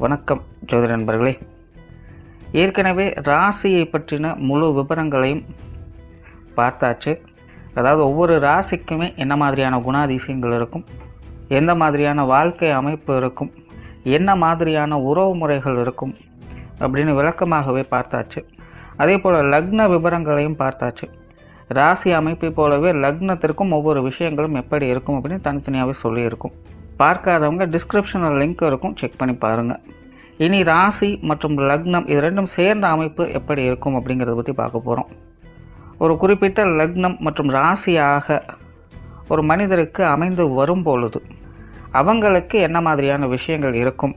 வணக்கம் ஜோதிட நண்பர்களே. ஏற்கனவே ராசியை பற்றின முழு விவரங்களையும் பார்த்தாச்சு. அதாவது ஒவ்வொரு ராசிக்குமே என்ன மாதிரியான குணாதிசயங்கள் இருக்கும், எந்த மாதிரியான வாழ்க்கை அமைப்பு இருக்கும், என்ன மாதிரியான உறவு முறைகள் இருக்கும் அப்படின்னு விளக்கமாகவே பார்த்தாச்சு. அதே போல் லக்ன விவரங்களையும் பார்த்தாச்சு. ராசி அமைப்பை போலவே லக்னத்திற்கும் ஒவ்வொரு விஷயங்களும் எப்படி இருக்கும் அப்படின்னு தனித்தனியாகவே சொல்லியிருக்கும். பார்க்காதவங்க டிஸ்கிரிப்ஷனில் லிங்க் இருக்கும், செக் பண்ணி பாருங்கள். இனி ராசி மற்றும் லக்னம் இது ரெண்டும் சேர்ந்த அமைப்பு எப்படி இருக்கும் அப்படிங்கிறத பற்றி பார்க்க போகிறோம். ஒரு குறிப்பிட்ட லக்னம் மற்றும் ராசியாக ஒரு மனிதருக்கு அமைந்து வரும் பொழுது அவங்களுக்கு என்ன மாதிரியான விஷயங்கள் இருக்கும்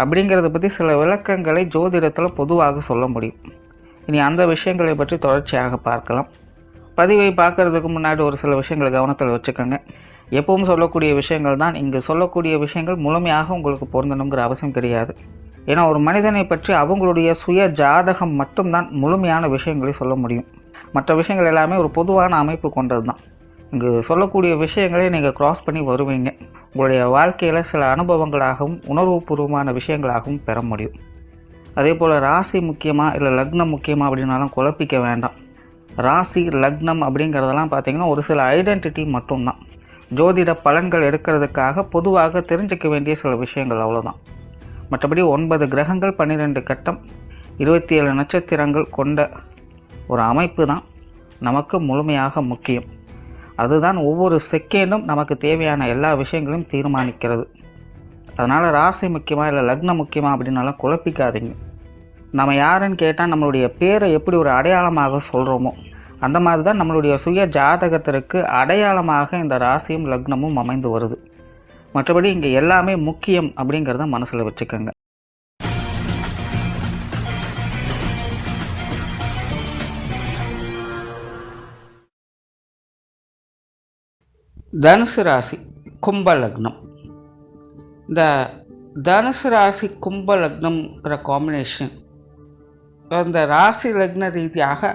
அப்படிங்கிறத பற்றி சில விளக்கங்களை ஜோதிடத்தில் பொதுவாக சொல்ல முடியும். இனி அந்த விஷயங்களை பற்றி தொடர்ச்சியாக பார்க்கலாம். பதிவை பார்க்குறதுக்கு முன்னாடி ஒரு சில விஷயங்களை கவனத்தில் வச்சுக்கோங்க. எப்பவும் சொல்லக்கூடிய விஷயங்கள் தான். இங்கு சொல்லக்கூடிய விஷயங்கள் முழுமையாக உங்களுக்கு பொருந்தணுங்கிற அவசியம் கிடையாது. ஏன்னா ஒரு மனிதனை பற்றி அவங்களுடைய சுய ஜாதகம் மட்டும்தான் முழுமையான விஷயங்களை சொல்ல முடியும். மற்ற விஷயங்கள் எல்லாமே ஒரு பொதுவான அமைப்பு கொண்டது தான். இங்கு சொல்லக்கூடிய விஷயங்களை நீங்கள் கிராஸ் பண்ணி வருவீங்க. உங்களுடைய வாழ்க்கையில் சில அனுபவங்களாகவும் உணர்வுபூர்வமான விஷயங்களாகவும் பெற முடியும். அதே போல் ராசி முக்கியமாக இல்லை லக்னம் முக்கியமாக அப்படின்னாலும் குழப்பிக்க வேண்டாம். ராசி லக்னம் அப்படிங்கிறதெல்லாம் பார்த்திங்கன்னா ஒரு சில ஐடென்டிட்டி மட்டும்தான். ஜோதிட பலன்கள் எடுக்கிறதுக்காக பொதுவாக தெரிஞ்சிக்க வேண்டிய சில விஷயங்கள் அவ்வளோதான். மற்றபடி 9 கிரகங்கள் 12 கட்டம் 27 நட்சத்திரங்கள் கொண்ட ஒரு அமைப்பு தான் நமக்கு முழுமையாக முக்கியம். அதுதான் ஒவ்வொரு செகண்டும் நமக்கு தேவையான எல்லா விஷயங்களையும் தீர்மானிக்கிறது. அதனால் ராசி முக்கியமாக இல்லை லக்னம் முக்கியமாக அப்படின்னாலும் குழப்பிக்காதீங்க. நம்ம யாருன்னு கேட்டால் நம்மளுடைய பேரை எப்படி ஒரு அடையாளமாக சொல்கிறோமோ அந்த மாதிரி தான் நம்மளுடைய சுய ஜாதகத்திற்கு அடையாளமாக இந்த ராசியும் லக்னமும் அமைந்து வருது. மற்றபடி இங்கே எல்லாமே முக்கியம் அப்படிங்கிறத மனசில் வச்சுக்கோங்க. தனுசு ராசி கும்ப லக்னம். இந்த தனுசு ராசி கும்ப லக்னம்ங்கிற காம்பினேஷன் அந்த ராசி லக்ன ரீதியாக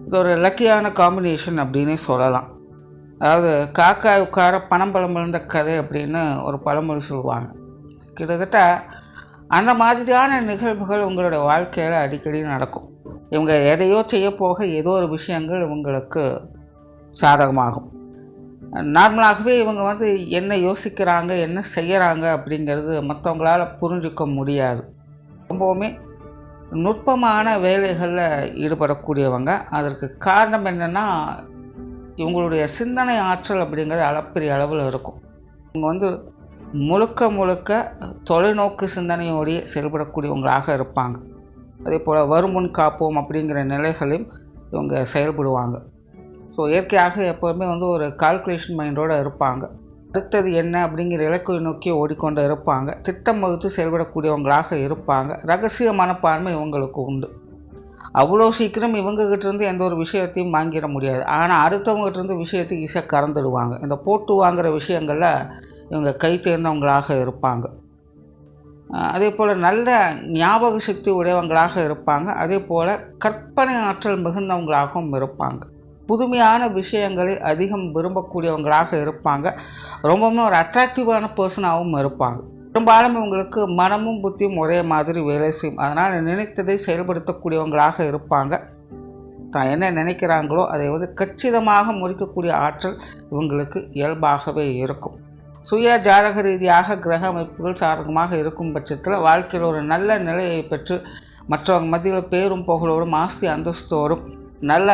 இது ஒரு லக்கியான காம்பினேஷன் அப்படின்னு சொல்லலாம். அதாவது காக்கா உட்கார பணம் விழுந்த கதை அப்படின்னு ஒரு பழமொழி சொல்லுவாங்க. கிட்டத்தட்ட அந்த மாதிரியான நிகழ்வுகள் உங்களுடைய வாழ்க்கையில் அடிக்கடி நடக்கும். இவங்க எதையோ செய்ய போக ஏதோ ஒரு விஷயங்கள் இவங்களுக்கு சாதகமாகும். நார்மலாகவே இவங்க என்ன யோசிக்கிறாங்க, என்ன செய்கிறாங்க அப்படிங்கிறது மற்றவங்களால் புரிஞ்சிக்க முடியாது. ரொம்பவுமே நுட்பமான வேலைகளில் ஈடுபடக்கூடியவங்க. அதற்கு காரணம் என்னென்னா இவங்களுடைய சிந்தனை ஆற்றல் அப்படிங்கிறது அளப்பெரிய அளவில் இருக்கும். இவங்க முழுக்க தொலைநோக்கு சிந்தனையோடைய செயல்படக்கூடியவங்களாக இருப்பாங்க. அதே போல் வருமுன் காப்போம் அப்படிங்கிற நிலைகளையும் இவங்க செயல்படுவாங்க. ஸோ இயற்கையாக எப்போதுமே ஒரு கால்குலேஷன் மைண்டோடு இருப்பாங்க. அடுத்தது என்ன அப்படிங்கிற இலக்கை நோக்கி ஓடிக்கொண்டு இருப்பாங்க. திட்டம் வகுத்து செயல்படக்கூடியவங்களாக இருப்பாங்க. ரகசிய மனப்பான்மை இவங்களுக்கு உண்டு. அவ்வளோ சீக்கிரம் இவங்ககிட்டேருந்து எந்த ஒரு விஷயத்தையும் வாங்கிட முடியாது. ஆனால் அடுத்தவங்ககிட்டருந்து விஷயத்தை ஈஸியாக கறந்துடுவாங்க. இந்த போட்டு வாங்குகிற விஷயங்களில் இவங்க கை தேர்ந்தவங்களாக இருப்பாங்க. அதே போல் நல்ல ஞாபக சக்தி உடையவங்களாக இருப்பாங்க. அதே போல் கற்பனை ஆற்றல் மிகுந்தவங்களாகவும் இருப்பாங்க. புதுமையான விஷயங்களை அதிகம் விரும்பக்கூடியவங்களாக இருப்பாங்க. ரொம்பவுமே ஒரு அட்ராக்டிவான பர்சனாகவும் இருப்பாங்க. பெரும்பாலும் இவங்களுக்கு மனமும் புத்தியும் ஒரே மாதிரி வேலை செய்யும். அதனால் நினைத்ததை செயல்படுத்தக்கூடியவங்களாக இருப்பாங்க. தான் என்ன நினைக்கிறாங்களோ அதை கச்சிதமாக முடிக்கக்கூடிய ஆற்றல் இவங்களுக்கு இயல்பாகவே இருக்கும். சுய ஜாதக ரீதியாக கிரக அமைப்புகள் சாதகமாக இருக்கும் பட்சத்தில் வாழ்க்கையில் ஒரு நல்ல நிலையை பெற்று மற்றவங்க மத்தியில் பேரும் புகழோடும் ஆஸ்தி அந்தஸ்தோடும் நல்ல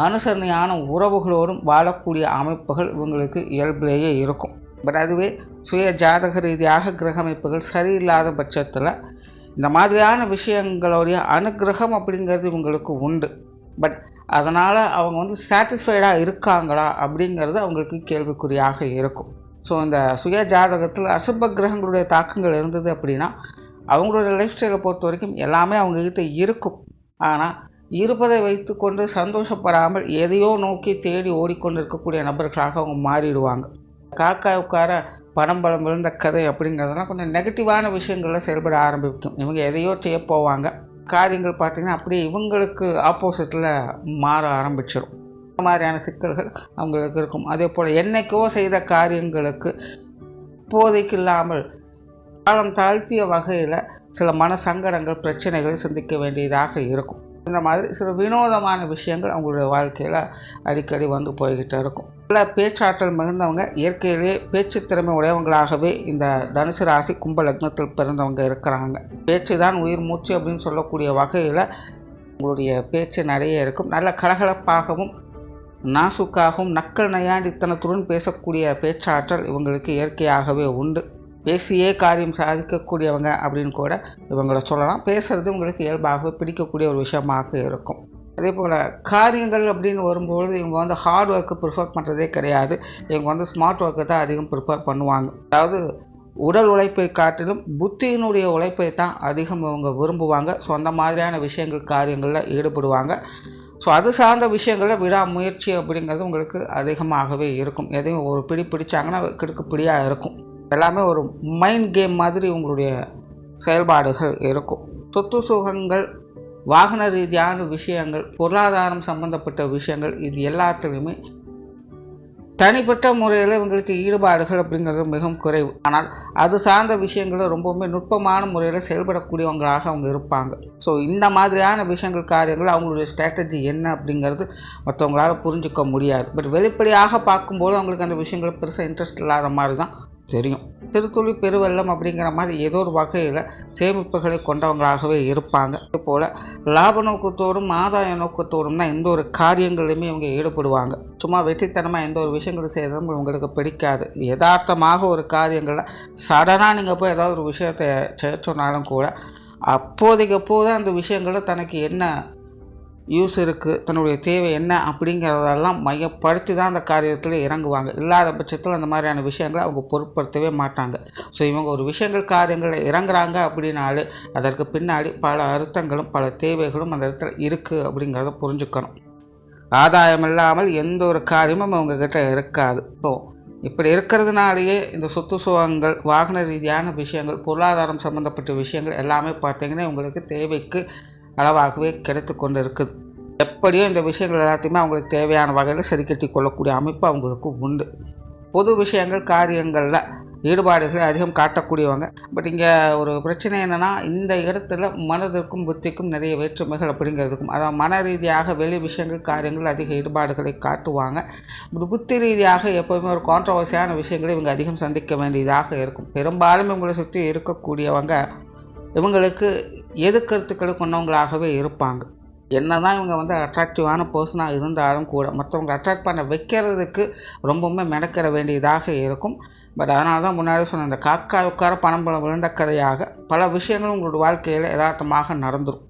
அனுசரணையான உறவுகளோடும் வாழக்கூடிய அமைப்புகள் இவங்களுக்கு இயல்பிலேயே இருக்கும். பட் அதுவே சுய ஜாதக ரீதியாக கிரக அமைப்புகள் சரியில்லாத பட்சத்தில் இந்த மாதிரியான விஷயங்களுடைய அனுகிரகம் அப்படிங்கிறது இவங்களுக்கு உண்டு. பட் அதனால் அவங்க சாட்டிஸ்ஃபைடாக இருக்காங்களா அப்படிங்கிறது அவங்களுக்கு கேள்விக்குறியாக இருக்கும். ஸோ இந்த சுய ஜாதகத்தில் அசுப கிரகங்களுடைய தாக்கங்கள் இருந்தது அப்படின்னா அவங்களுடைய லைஃப் ஸ்டைலை பொறுத்த வரைக்கும் எல்லாமே அவங்கக்கிட்ட இருக்கும். ஆனால் இருப்பதை வைத்து கொண்டு சந்தோஷப்படாமல் எதையோ நோக்கி தேடி ஓடிக்கொண்டு இருக்கக்கூடிய நபர்களாக அவங்க மாறிடுவாங்க. காக்கா உட்கார பணம் விழுந்த கதை அப்படிங்கிறதெல்லாம் கொஞ்சம் நெகட்டிவான விஷயங்களில் செயல்பட ஆரம்பிக்கும். இவங்க எதையோ செய்ய போவாங்க. காரியங்கள் பார்த்திங்கன்னா அப்படியே இவங்களுக்கு ஆப்போசிட்டில் மாற ஆரம்பிச்சிடும். இந்த மாதிரியான சிக்கல்கள் அவங்களுக்கு இருக்கும். அதே போல் என்றைக்கோ செய்த காரியங்களுக்கு இப்போதைக்கு இல்லாமல் காலம் தாழ்த்திய வகையில் சில மன சங்கடங்கள் பிரச்சனைகளை சந்திக்க வேண்டியதாக இருக்கும். இந்த மாதிரி சில வினோதமான விஷயங்கள் அவங்களுடைய வாழ்க்கையில் அடிக்கடி வந்து போய்கிட்டு இருக்கும். நல்ல பேச்சாற்றல் மிகுந்தவங்க, இயற்கையிலே பேச்சு திறமை உடையவங்களாகவே இந்த தனுசு ராசி கும்ப லக்னத்தில் பிறந்தவங்க இருக்கிறாங்க. பேச்சு தான் உயிர் மூச்சு அப்படின்னு சொல்லக்கூடிய வகையில் உங்களுடைய பேச்சு நிறைய இருக்கும். நல்ல கலகலப்பாகவும் நாசுக்காகவும் நக்கல் நையாண்டித்தனத்துடன் பேசக்கூடிய பேச்சாற்றல் இவங்களுக்கு இயற்கையாகவே உண்டு. பேசியே காரியம் சாதிக்கக்கூடியவங்க அப்படின்னு கூட இவங்களை சொல்லலாம். பேசுகிறது உங்களுக்கு இயல்பாகவே பிடிக்கக்கூடிய ஒரு விஷயமாக இருக்கும். அதே போல் காரியங்கள் அப்படின்னு வரும்பொழுது இவங்க வந்து ஹார்ட் ஒர்க்கு ப்ரிஃபர் பண்ணுறதே கிடையாது. இவங்க வந்து ஸ்மார்ட் ஒர்க்கை தான் அதிகம் ப்ரிஃபர் பண்ணுவாங்க. அதாவது உடல் உழைப்பை காட்டிலும் புத்தியினுடைய உழைப்பை தான் அதிகம் இவங்க விரும்புவாங்க. ஸோ அந்த மாதிரியான விஷயங்கள் காரியங்களில் ஈடுபடுவாங்க. ஸோ அது சார்ந்த விஷயங்களில் விடாமுயற்சி அப்படிங்கிறது உங்களுக்கு அதிகமாகவே இருக்கும். எதையும் ஒரு பிடிச்சாங்கன்னா கிடுக்கு பிடியாக இருக்கும். எல்லாமே ஒரு மைண்ட் கேம் மாதிரி உங்களுடைய செயல்பாடுகள் இருக்கும். சொத்து சுகங்கள், வாகன ரீதியான விஷயங்கள், பொருளாதாரம் சம்பந்தப்பட்ட விஷயங்கள், இது எல்லாத்துலேயுமே தனிப்பட்ட முறையில் இவங்களுக்கு ஈடுபாடுகள் அப்படிங்கிறது மிகவும் குறைவு. ஆனால் அது சார்ந்த விஷயங்களும் ரொம்பவுமே நுட்பமான முறையில் செயல்படக்கூடியவங்களாக அவங்க இருப்பாங்க. ஸோ இந்த மாதிரியான விஷயங்கள் காரியங்கள் அவங்களுடைய ஸ்ட்ராட்டஜி என்ன அப்படிங்கிறது மற்றவங்களால் புரிஞ்சிக்க முடியாது. பட் வெளிப்படையாக பார்க்கும்போது அவங்களுக்கு அந்த விஷயங்கள் பெருசாக இன்ட்ரெஸ்ட் இல்லாத மாதிரி தான் தெரியும். திருத்துளி பெருவெள்ளம் அப்படிங்கிற மாதிரி ஏதோ ஒரு வகையில் சேமிப்புகளை கொண்டவங்களாகவே இருப்பாங்க. அதே போல் லாப நோக்கத்தோடும் ஆதாய நோக்கத்தோடும் தான் எந்த ஒரு காரியங்களையுமே இவங்க ஈடுபடுவாங்க. சும்மா வெற்றித்தனமாக எந்த ஒரு விஷயங்களும் செய்கிறதும் இவங்களுக்கு பிடிக்காது. யதார்த்தமாக ஒரு காரியங்களில் சடனாக நீங்கள் போய் ஏதாவது ஒரு விஷயத்தை செய்ய சொன்னாலும் கூட அப்போதைக்கு அந்த விஷயங்களை தனக்கு என்ன யூஸ் இருக்குது, தன்னுடைய தேவை என்ன அப்படிங்கிறதெல்லாம் மையப்படுத்தி தான் அந்த காரியத்தில் இறங்குவாங்க. இல்லாத பட்சத்தில் அந்த மாதிரியான விஷயங்களை அவங்க பொருட்படுத்தவே மாட்டாங்க. ஸோ இவங்க ஒரு விஷயங்கள் காரியங்களில் இறங்குறாங்க அப்படின்னாலே அதற்கு பின்னாடி பல அர்த்தங்களும் பல தேவைகளும் அந்த இடத்துல இருக்குது அப்படிங்கிறத புரிஞ்சுக்கணும். ஆதாயம் இல்லாமல் எந்த ஒரு காரியமும் அவங்கக்கிட்ட இருக்காது. ஸோ இப்படி இருக்கிறதுனாலேயே இந்த சொத்து சுகங்கள், வாகன ரீதியான விஷயங்கள், பொருளாதாரம் சம்மந்தப்பட்ட விஷயங்கள் எல்லாமே பார்த்திங்கன்னா உங்களுக்கு தேவைக்கு அளவாகவே கிடைத்து கொண்டு இருக்குது. எப்படியும் இந்த விஷயங்கள் எல்லாத்தையுமே அவங்களுக்கு தேவையான வகையில் சரி கட்டி கொள்ளக்கூடிய அமைப்பு அவங்களுக்கு உண்டு. பொது விஷயங்கள் காரியங்களில் ஈடுபாடுகளை அதிகம் காட்டக்கூடியவங்க. பட் இங்கே ஒரு பிரச்சனை என்னென்னா, இந்த இடத்துல மனதிற்கும் புத்திக்கும் நிறைய வேற்றுமைகள் அப்படிங்கிறதுக்கும், அதாவது மன ரீதியாக வெளி விஷயங்கள் காரியங்கள் அதிக ஈடுபாடுகளை காட்டுவாங்க. புத்தி ரீதியாக எப்போவுமே ஒரு கான்ட்ரவர்சியான விஷயங்களை இவங்க அதிகம் சந்திக்க வேண்டியதாக இருக்கும். பெரும்பாலும் இவங்களை சுற்றி இருக்கக்கூடியவங்க இவங்களுக்கு எதிர்கருத்துக்களை கொண்டவங்களாகவே இருப்பாங்க. என்ன தான் இவங்க வந்து அட்ராக்டிவான பர்சனாக இருந்தாலும் கூட மற்றவங்களை அட்ராக்ட் பண்ண வைக்கிறதுக்கு ரொம்பவுமே மெனக்கிட வேண்டியதாக இருக்கும். பட் அதனால தான் முன்னாடி சொன்ன இந்த காக்கா உட்கார பணம் பலம் விழுந்த கதையாக பல விஷயங்களும் உங்களோட வாழ்க்கையில் யதார்த்தமாக நடந்துடும்.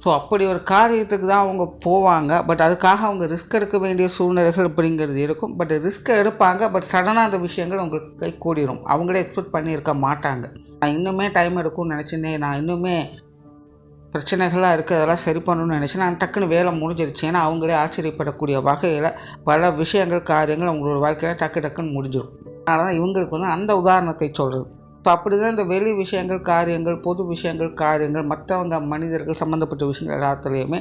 ஸோ அப்படி ஒரு காரியத்துக்கு தான் அவங்க போவாங்க. பட் அதுக்காக அவங்க ரிஸ்க் எடுக்க வேண்டிய சூழ்நிலைகள் அப்படிங்கிறது இருக்கும். பட் ரிஸ்க்கை எடுப்பாங்க. பட் சடனாக அந்த விஷயங்கள் உங்களுக்கு கை கூடிடும். அவங்களே எக்ஸ்பெக்ட் பண்ணியிருக்க மாட்டாங்க. நான் இன்னுமே டைம் எடுக்கும்னு நினச்சினேன், நான் இன்னுமே பிரச்சனைகளாக இருக்குது, அதெல்லாம் சரி பண்ணணும்னு நினச்சேன், நான் டக்குன்னு வேலை முடிஞ்சிருச்சு. ஏன்னா அவங்களே ஆச்சரியப்படக்கூடிய வகையில் பல விஷயங்கள் காரியங்கள் அவங்களோட வாழ்க்கையில் டக்குன்னு முடிஞ்சிடும். அதனால தான் இவங்களுக்கு வந்து அந்த உதாரணத்தை சொல்கிறது. ஸோ அப்படி தான் இந்த வெளி விஷயங்கள் காரியங்கள், பொது விஷயங்கள் காரியங்கள், மற்றவங்க மனிதர்கள் சம்மந்தப்பட்ட விஷயங்கள் எல்லாத்துலேயுமே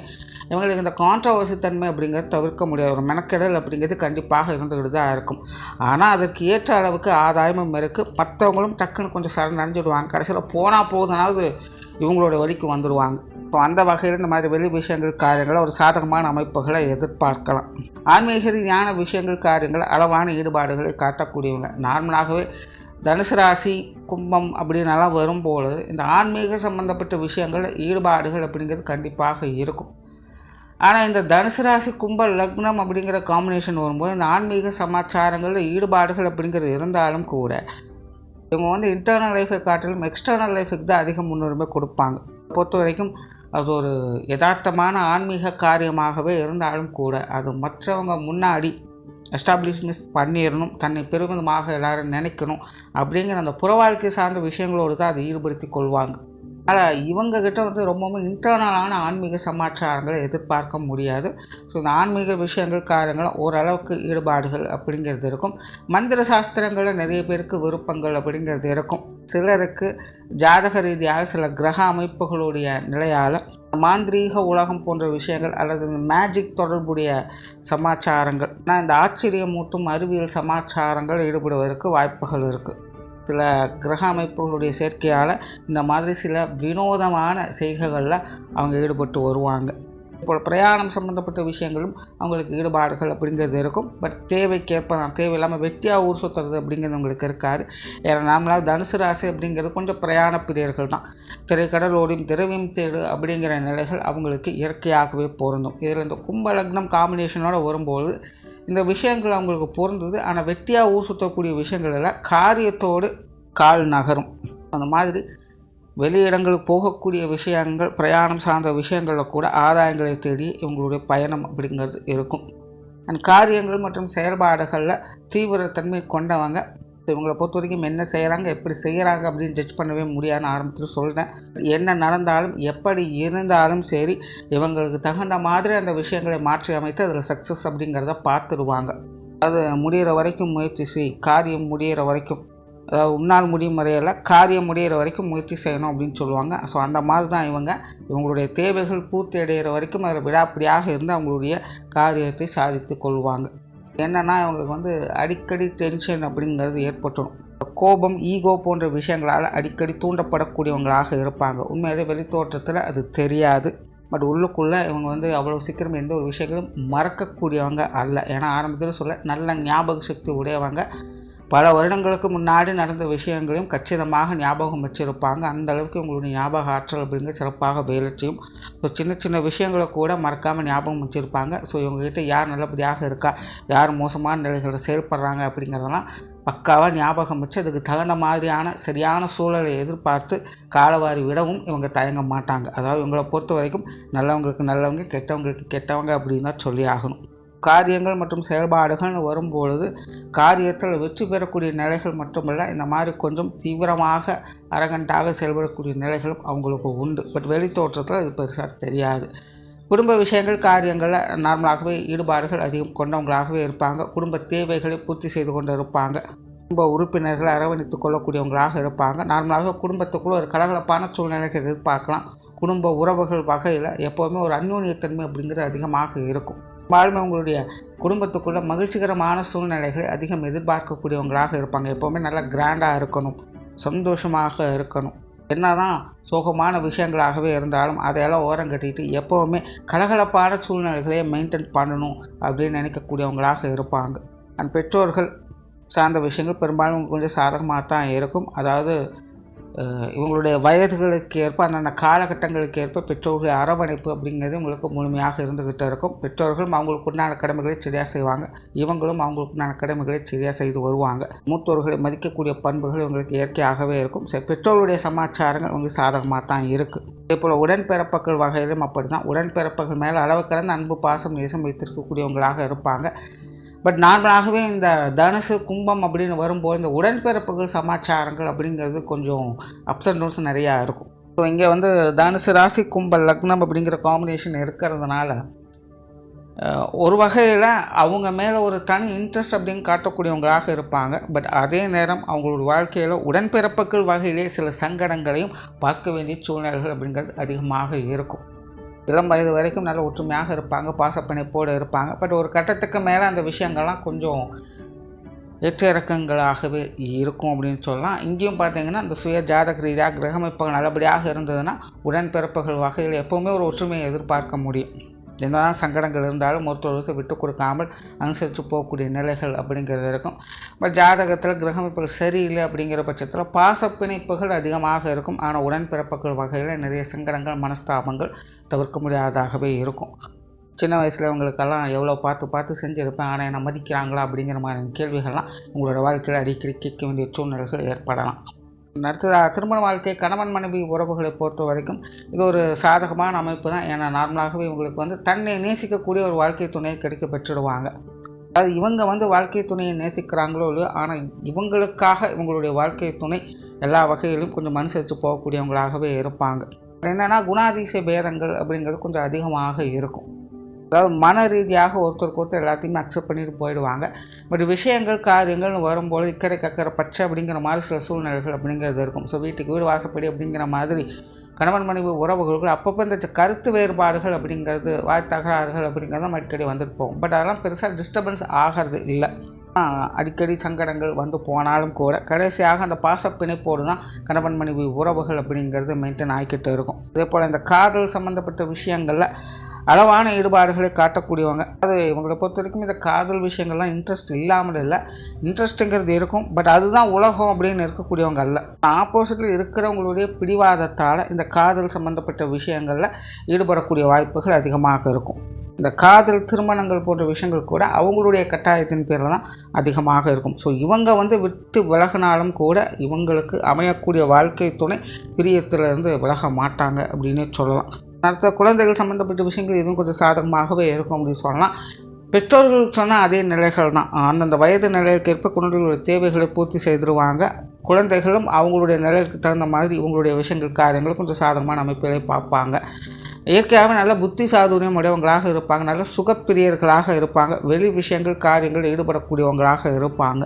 இவங்களுக்கு இந்த கான்ட்ரவர்சி தன்மை அப்படிங்கிறது தவிர்க்க முடியாது. ஒரு மெனக்கெடல் அப்படிங்கிறது கண்டிப்பாக இருந்துகிட்டு தான் இருக்கும். ஆனால் அதற்கு ஏற்ற அளவுக்கு ஆதாயமும் இருக்குது. மற்றவங்களும் டக்குன்னு கொஞ்சம் சரண் அடைஞ்சிடுவாங்க. கடைசியில் போனால் போதுனாவது இவங்களோட வழிக்கு வந்துடுவாங்க. ஸோ அந்த வகையில் இந்த மாதிரி வெளி விஷயங்கள் காரியங்களை ஒரு சாதகமான அமைப்புகளை எதிர்பார்க்கலாம். ஆன்மீக ஞான விஷயங்கள் காரியங்கள் அளவான ஈடுபாடுகளை காட்டக்கூடியவங்க. நார்மலாகவே தனுசு ராசி கும்பம் அப்படின்னலாம் வரும்போது இந்த ஆன்மீக சம்மந்தப்பட்ட விஷயங்கள் ஈடுபாடுகள் அப்படிங்கிறது கண்டிப்பாக இருக்கும். ஆனால் இந்த தனுசு ராசி கும்ப லக்னம் அப்படிங்கிற காம்பினேஷன் வரும்போது இந்த ஆன்மீக சமாச்சாரங்களில் ஈடுபாடுகள் அப்படிங்கிறது இருந்தாலும் கூட இவங்க வந்து இன்டர்னல் லைஃபை காட்டிலும் எக்ஸ்டர்னல் லைஃபுக்கு தான் அதிக முன்னுரிமை கொடுப்பாங்க. பொறுத்த வரைக்கும் அது ஒரு யதார்த்தமான ஆன்மீக காரியமாகவே இருந்தாலும் கூட அது மற்றவங்க முன்னாடி எஸ்டாப்ளிஷ்மெண்ட் பண்ணிடணும், தன்னை பெருமிதமாக எல்லோரும் நினைக்கணும் அப்படிங்கிற அந்த புற வாழ்க்கை சார்ந்த விஷயங்களோடு தான் அதை ஈடுபடுத்தி கொள்வாங்க. ஆனால் இவங்ககிட்ட வந்து ரொம்பவும் இன்டர்னலான ஆன்மீக சமாச்சாரங்களை எதிர்பார்க்க முடியாது. ஸோ இந்த ஆன்மீக விஷயங்கள் காரியங்கள் ஓரளவுக்கு ஈடுபாடுகள் அப்படிங்கிறது இருக்கும். மந்திர சாஸ்திரங்களில் நிறைய பேருக்கு விருப்பங்கள் அப்படிங்கிறது இருக்கும். சிலருக்கு ஜாதக ரீதியாக சில கிரக அமைப்புகளுடைய நிலையால் மாந்திரீக உலகம் போன்ற விஷயங்கள் அல்லது மேஜிக் தொடர்புடைய சமாச்சாரங்கள், ஆனால் இந்த ஆச்சரியமூட்டும் அறிவியல் சமாச்சாரங்கள் ஈடுபடுவதற்கு வாய்ப்புகள் இருக்குது. சில கிரக அமைப்புகளுடைய சேர்க்கையால் இந்த மாதிரி சில வினோதமான செய்கைகளில் அவங்க ஈடுபட்டு வருவாங்க. இப்போ பிரயாணம் சம்மந்தப்பட்ட விஷயங்களும் அவங்களுக்கு ஈடுபாடுகள் அப்படிங்கிறது இருக்கும். பட் தேவைக்கேற்ப தேவையில்லாமல் வெட்டியாக ஊர் சுற்றுறது அப்படிங்கிறது அவங்களுக்கு இருக்காது. ஏன்னா நார்மலாக தனுசு ராசி அப்படிங்கிறது கொஞ்சம் பிரயாண பிரியர்கள் தான். திரைக்கடல் ஓடியும் திரவியம் தேடு அப்படிங்கிற நிலைகள் அவங்களுக்கு இயற்கையாகவே பொருந்தும். இதில் இந்த கும்ப லக்னம் காம்பினேஷனோடு வரும்போது இந்த விஷயங்கள் அவங்களுக்கு பொருந்தது. ஆனால் வெட்டியாக ஊர் சுற்றக்கூடிய விஷயங்கள் எல்லாம் காரியத்தோடு கால் நகரும். அந்த மாதிரி வெளியிடங்களுக்கு போகக்கூடிய விஷயங்கள், பிரயாணம் சார்ந்த விஷயங்களில் கூட ஆதாயங்களை தேடி இவங்களுடைய பயணம் அப்படிங்கிறது இருக்கும். அண்ட் காரியங்கள் மற்றும் செயல்பாடுகளில் தீவிரத்தன்மை கொண்டவங்க. இவங்களை பொறுத்த வரைக்கும் என்ன செய்கிறாங்க, எப்படி செய்கிறாங்க அப்படின்னு ஜட்ஜ் பண்ணவே முடியாதுன்னு ஆரம்பத்தில் சொல்கிறேன். என்ன நடந்தாலும் எப்படி இருந்தாலும் சரி, இவங்களுக்கு தகுந்த மாதிரி அந்த விஷயங்களை மாற்றி அமைத்து அதில் சக்ஸஸ் அப்படிங்கிறத பார்த்துடுவாங்க. அது முடிகிற வரைக்கும் முயற்சி செய், காரியம் முடிகிற வரைக்கும், அதாவது உன்னால் முடியும் வரையில் காரியம் முடிகிற வரைக்கும் முயற்சி செய்யணும் அப்படின்னு சொல்லுவாங்க. ஸோ அந்த மாதிரி தான் இவங்களுடைய தேவைகள் பூர்த்தி அடைகிற வரைக்கும் அதில் விடாப்பிடியாக இருந்து அவங்களுடைய காரியத்தை சாதித்து கொள்வாங்க. என்னென்னா இவங்களுக்கு அடிக்கடி டென்ஷன் அப்படிங்கிறது ஏற்பட்டுடும். கோபம், ஈகோ போன்ற விஷயங்களால் அடிக்கடி தூண்டப்படக்கூடியவங்களாக இருப்பாங்க. உண்மையிலே வெளித்தோற்றத்தில் அது தெரியாது. பட் உள்ளுக்குள்ளே இவங்க அவ்வளோ சீக்கிரம் எந்த ஒரு விஷயங்களும் மறக்கக்கூடியவங்க அல்ல. ஏன்னா ஆரம்பத்தில் சொல்ல நல்ல ஞாபக சக்தி உடையவங்க. பல வருடங்களுக்கு முன்னாடி நடந்த விஷயங்களையும் கச்சிதமாக ஞாபகம் வச்சுருப்பாங்க. அந்த அளவுக்கு உங்களுடைய ஞாபக ஆற்றல் அப்படிங்கிறது சிறப்பாக வேலை செய்யும். ஸோ சின்ன சின்ன விஷயங்களை கூட மறக்காமல் ஞாபகம் வச்சுருப்பாங்க. ஸோ இவங்ககிட்ட யார் நல்லபடியாக இருக்கா, யார் மோசமான நிலைகளில் செயல்படுறாங்க அப்படிங்கிறதெல்லாம் பக்காவாக ஞாபகம் வச்சு அதுக்கு தகுந்த மாதிரியான சரியான சூழலை எதிர்பார்த்து காலவாரி விடவும் இவங்க தயங்க மாட்டாங்க. அதாவது இவங்களை பொறுத்த வரைக்கும் நல்லவங்களுக்கு நல்லவங்க, கெட்டவங்களுக்கு கெட்டவங்க அப்படின்னு தான் சொல்லி ஆகணும். காரியங்கள் மற்றும் செயல்பாடுகள்னு வரும்பொழுது காரியத்தில் வெற்றி பெறக்கூடிய நிலைகள் மட்டுமல்ல, இந்த மாதிரி கொஞ்சம் தீவிரமாக அரகண்டாக செயல்படக்கூடிய நிலைகளும் அவங்களுக்கு உண்டு. பட் வெளி தோற்றத்தில் இது பெருசாக தெரியாது. குடும்ப விஷயங்கள், காரியங்களில் நார்மலாகவே ஈடுபாடுகள் அதிகம் கொண்டவங்களாகவே இருப்பாங்க. குடும்ப தேவைகளை பூர்த்தி செய்து கொண்டு இருப்பாங்க. குடும்ப உறுப்பினர்களை அரவணைத்து கொள்ளக்கூடியவங்களாக இருப்பாங்க. நார்மலாக குடும்பத்துக்குள்ள ஒரு கலகலப்பான சூழ்நிலைகள் எதிர்பார்க்கலாம். குடும்ப உறவுகள் வகையில் எப்போவுமே ஒரு அந்யோன்யத்தன்மை அப்படிங்கிறது அதிகமாக இருக்கும். வாழ்மை உங்களுடைய குடும்பத்துக்குள்ளே மகிழ்ச்சிகரமான சூழ்நிலைகளை அதிகம் எதிர்பார்க்கக்கூடியவங்களாக இருப்பாங்க. எப்போவுமே நல்லா கிராண்டாக இருக்கணும், சந்தோஷமாக இருக்கணும். என்ன தான் சோகமான விஷயங்களாகவே இருந்தாலும் அதையெல்லாம் ஓரம் கட்டிட்டு எப்போவுமே கலகலப்பான சூழ்நிலைகளையே மெயின்டைன் பண்ணணும் அப்படின்னு நினைக்கக்கூடியவங்களாக இருப்பாங்க. அண்ட் பெற்றோர்கள் சார்ந்த விஷயங்கள் பெரும்பாலும் கொஞ்சம் சாதகமாக தான் இருக்கும். அதாவது இவங்களுடைய வயதுகளுக்கு ஏற்ப, அந்தந்த காலகட்டங்களுக்கு ஏற்ப பெற்றோர்கள் அரவணைப்பு அப்படிங்கிறது உங்களுக்கு முழுமையாக இருந்துக்கிட்டு இருக்கும். பெற்றோர்களும் அவங்களுக்கு உண்டான கடமைகளை சரியாக செய்வாங்க. இவங்களும் அவங்களுக்கு உண்டான கடமைகளை சரியாக செய்து வருவாங்க. மூத்தோர்களை மதிக்கக்கூடிய பண்புகள் இவங்களுக்கு இயற்கையாகவே இருக்கும். பெற்றோருடைய சமாச்சாரங்கள் உங்களுக்கு சாதகமாக தான் இருக்குது. இதே போல் உடன்பிறப்புகள் வகையிலும் அப்படி தான். உடன்பிறப்புகள் மேலே அளவு கடந்த அன்பு, பாசம், நேசம் வைத்திருக்கக்கூடியவங்களாக இருப்பாங்க. பட் நார்மலாகவே இந்த தனுசு, கும்பம் அப்படின்னு வரும்போது இந்த உடன்பிறப்புகள் சமாச்சாரங்கள் அப்படிங்கிறது கொஞ்சம் அப்ஸ் அண்ட் டவுன்ஸ் நிறையா இருக்கும். ஸோ இங்கே தனுசு ராசி, கும்ப லக்னம் அப்படிங்கிற காம்பினேஷன் இருக்கிறதுனால ஒரு வகையில் அவங்க மேலே ஒரு தனி இன்ட்ரெஸ்ட் அப்படின்னு காட்டக்கூடியவங்களாக இருப்பாங்க. பட் அதே நேரம் அவங்களோட வாழ்க்கையில் உடன்பிறப்புகள் வகையிலே சில சங்கடங்களையும் பார்க்க வேண்டிய சூழ்நிலைகள் அப்படிங்கிறது அதிகமாக இருக்கும். இளம் வயது வரைக்கும் நல்ல ஒற்றுமையாக இருப்பாங்க, பாசப்பிணைப்போடு இருப்பாங்க. பட் ஒரு கட்டத்துக்கு மேலே அந்த விஷயங்கள்லாம் கொஞ்சம் ஏற்ற இறக்கங்களாகவே இருக்கும் அப்படின்னு சொல்லலாம். இங்கேயும் பார்த்தீங்கன்னா இந்த சுய ஜாதக ரீதியாக கிரகமைப்புகள் நல்லபடியாக இருந்ததுன்னா உடன்பிறப்புகள் வகையில் எப்போவுமே ஒரு ஒற்றுமையை எதிர்பார்க்க முடியும். என்னதான் சங்கடங்கள் இருந்தாலும் ஒருத்தருக்கு விட்டு கொடுக்காமல் அனுசரித்து போகக்கூடிய நிலைகள் அப்படிங்கிறது இருக்கும். பட் ஜாதகத்தில் கிரகமைப்புகள் சரியில்லை அப்படிங்கிற பட்சத்தில் பாசப்பிணைப்புகள் அதிகமாக இருக்கும். ஆனால் உடன்பிறப்புகள் வகையில் நிறைய சங்கடங்கள், மனஸ்தாபங்கள் தவிர்க்க முடியாததாகவே இருக்கும். சின்ன வயசில் இவங்களுக்கெல்லாம் எவ்வளோ பார்த்து செஞ்சுருப்பேன், ஆனால் என்னை மதிக்கிறாங்களா அப்படிங்கிற மாதிரி கேள்விகள்லாம் உங்களோட வாழ்க்கையில் அடிக்கடி கேட்க வேண்டிய சூழ்நிலைகள் ஏற்படலாம். அடுத்ததாக திருமண வாழ்க்கை, கணவன் மனைவி உறவுகளை பொறுத்த வரைக்கும் இது ஒரு சாதகமான அமைப்பு தான். ஏன்னா நார்மலாகவே இவங்களுக்கு தன்னை நேசிக்கக்கூடிய ஒரு வாழ்க்கை துணையை கிடைக்க பெற்றுடுவாங்க. அதாவது இவங்க வாழ்க்கை துணையை நேசிக்கிறாங்களோ இல்லையோ, ஆனால் இவங்களுக்காக இவங்களுடைய வாழ்க்கை துணை எல்லா வகையிலும் கொஞ்சம் அனுசரித்து போகக்கூடியவங்களாகவே இருப்பாங்க. என்னென்னா குணாதிசய பேதங்கள் அப்படிங்கிறது கொஞ்சம் அதிகமாக இருக்கும். அதாவது மன ரீதியாக ஒருத்தருக்கு எல்லாத்தையுமே அக்செப்ட் பண்ணிட்டு போயிடுவாங்க. பட் விஷயங்கள், காரியங்கள்னு வரும்போது இக்கரை கக்கரை பச்சை அப்படிங்கிற மாதிரி சில சூழ்நிலைகள் அப்படிங்கிறது இருக்கும். ஸோ வீட்டுக்கு வீடு வாசப்படி அப்படிங்கிற மாதிரி கணவன் மனைவி உறவுகளுக்கு அப்பப்போ இந்த கருத்து வேறுபாடுகள் அப்படிங்கிறது, வாய் தகராறுகள் அப்படிங்கிறது நம்ம அடிக்கடி வந்துட்டு போகும். பட் அதெல்லாம் பெருசாக டிஸ்டர்பன்ஸ் ஆகிறது இல்லை. அடிக்கடி சங்கடங்கள் வந்து போனாலும் கூட கடைசியாக அந்த பாசப்பிணைப்போடு தான் கணவன் மனைவி உறவுகள் அப்படிங்கிறது மெயின்டைன் ஆகிக்கிட்டு இருக்கும். அதே போல் இந்த காதல் சம்மந்தப்பட்ட விஷயங்களில் அளவான ஈடுபாடுகளை காட்டக்கூடியவங்க. அது இவங்களை பொறுத்த வரைக்கும் இந்த காதல் விஷயங்கள்லாம் இன்ட்ரெஸ்ட் இல்லாமல் இல்லை, இன்ட்ரெஸ்ட்டுங்கிறது இருக்கும். பட் அதுதான் உலகம் அப்படின்னு இருக்கக்கூடியவங்க அல்ல. ஆப்போசிட்டில் இருக்கிறவங்களுடைய பிடிவாதத்தால் இந்த காதல் சம்மந்தப்பட்ட விஷயங்களில் ஈடுபடக்கூடிய வாய்ப்புகள் அதிகமாக இருக்கும். இந்த காதல் திருமணங்கள் போன்ற விஷயங்கள் கூட அவங்களுடைய கட்டாயத்தின் பேரில் தான் அதிகமாக இருக்கும். ஸோ இவங்க விட்டு விலகினாலும் கூட இவங்களுக்கு அமையக்கூடிய வாழ்க்கை துணை பிரியத்திலிருந்து விலக மாட்டாங்க அப்படின்னு சொல்லலாம். அடுத்த குழந்தைகள் சம்மந்தப்பட்ட விஷயங்கள் இதுவும் கொஞ்சம் சாதகமாகவே இருக்கும் அப்படின்னு சொல்லலாம். பெற்றோர்கள் சொன்னால் அதே நிலைகள் தான். அந்தந்த வயது நிலைக்கேற்ப குழந்தைகளுடைய தேவைகளை பூர்த்தி செய்திருவாங்க. குழந்தைகளும் அவங்களுடைய நிலைக்கு தகுந்த மாதிரி இவங்களுடைய விஷயங்கள் காரியங்களும் கொஞ்சம் சாதகமான அமைப்புகளை பார்ப்பாங்க. இயற்கையாகவே நல்ல புத்தி சாதுரியம் உடையவங்களாக இருப்பாங்க, நல்ல சுகப்பிரியர்களாக இருப்பாங்க, வெளி விஷயங்கள் காரியங்கள் ஈடுபடக்கூடியவங்களாக இருப்பாங்க.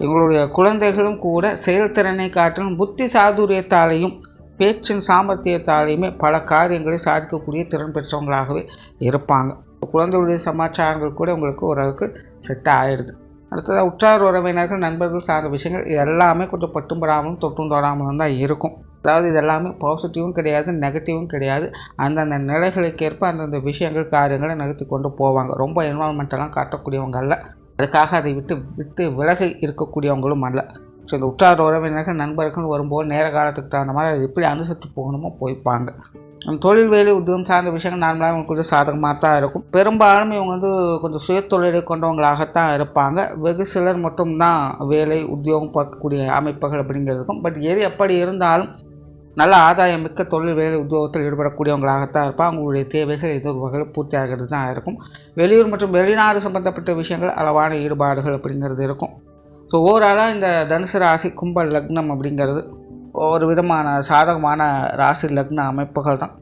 எங்களுடைய குழந்தைகளும் கூட செயல்திறனை காட்டிலும் புத்தி சாதுரியத்தாலையும் பேச்சின் சாமர்த்தியத்தாலையுமே பல காரியங்களை சாதிக்கக்கூடிய திறன் பெற்றவங்களாகவே இருப்பாங்க. குழந்தைகளுடைய சமாச்சாரங்கள் கூட உங்களுக்கு ஓரளவுக்கு செட் ஆகிடுது. அடுத்ததாக உற்றார் உறவினர்கள் நண்பர்கள் சார்ந்த விஷயங்கள் எல்லாமே கொஞ்சம் பட்டும்படாமலும் தொட்டும் தொடாமலும் தான் இருக்கும். அதாவது இது எல்லாமே பாசிட்டிவும் கிடையாது, நெகட்டிவும் கிடையாது. அந்தந்த நிலைகளுக்கேற்ப அந்தந்த விஷயங்கள் காரியங்களை நகர்த்தி கொண்டு போவாங்க. ரொம்ப என்வால்மெண்ட்டெல்லாம் காட்டக்கூடியவங்க அல்ல, அதுக்காக அதை விட்டு விலகி இருக்கக்கூடியவங்களும் அல்ல. ஸோ இந்த உற்றார் உறவினர்கள் நண்பர்கள் வரும்போது நேர காலத்துக்கு தகுந்த மாதிரி அது எப்படி அனுசரித்து போகணுமோ போய்ப்பாங்க. தொழில் வேலை உத்தியோகம் சார்ந்த விஷயங்கள் நார்மலாக இவங்களுக்கு கொஞ்சம் சாதகமாக தான் இருக்கும். பெரும்பாலும் இவங்க கொஞ்சம் சுயத்தொழிலை கொண்டவங்களாகத்தான் இருப்பாங்க. வெகு சிலர் மட்டும்தான் வேலை உத்தியோகம் பார்க்கக்கூடிய அமைப்புகள் அப்படிங்கிறதுக்கும். பட் எது எப்படி இருந்தாலும் நல்ல ஆதாயம் மிக்க தொழில் வேலை உத்தியோகத்தில் ஈடுபடக்கூடியவங்களாகத்தான் இருப்பாங்க. அவங்களுடைய தேவைகள் ஏதோ ஒரு வகையில் பூர்த்தி ஆகிறது தான் இருக்கும். வெளியூர் மற்றும் வெளிநாடு சம்பந்தப்பட்ட விஷயங்கள் அளவான ஈடுபாடுகள் அப்படிங்கிறது இருக்கும். ஸோ ஓவராலாக இந்த தனுசு ராசி கும்ப லக்னம் அப்படிங்கிறது ஒரு விதமான சாதகமான ராசி லக்ன அமைப்புகள் தான்.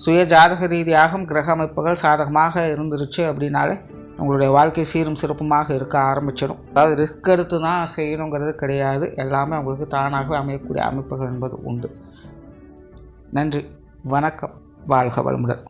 சுய ஜாதக ரீதியாகவும் கிரக அமைப்புகள் சாதகமாக இருந்துருச்சு அப்படின்னாலே உங்களுடைய வாழ்க்கை சீரும் சிறப்புமாக இருக்க ஆரம்பிச்சிடும். அதாவது ரிஸ்க் எடுத்து தான் செய்யணுங்கிறது கிடையாது, எல்லாமே உங்களுக்கு தானாகவே அமையக்கூடிய அமைப்புகள் என்பது உண்டு. நன்றி, வணக்கம், வாழ்க வளமுடன்.